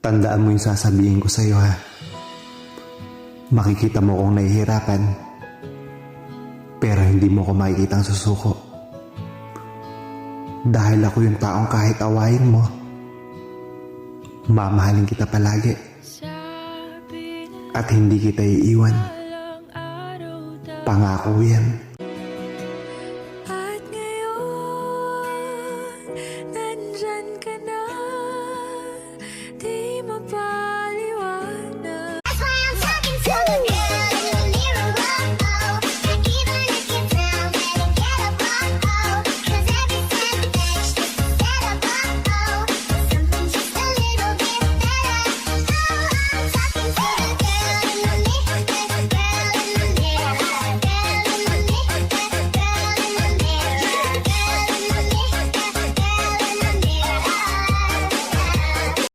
Tandaan mo yung sasabihin ko sa'yo, ha? Makikita mo kong nahihirapan, pero hindi mo ko makikitang susuko. Dahil ako yung taong kahit awayin mo, mamahalin kita palagi. At hindi kita iiwan. Pangako yan.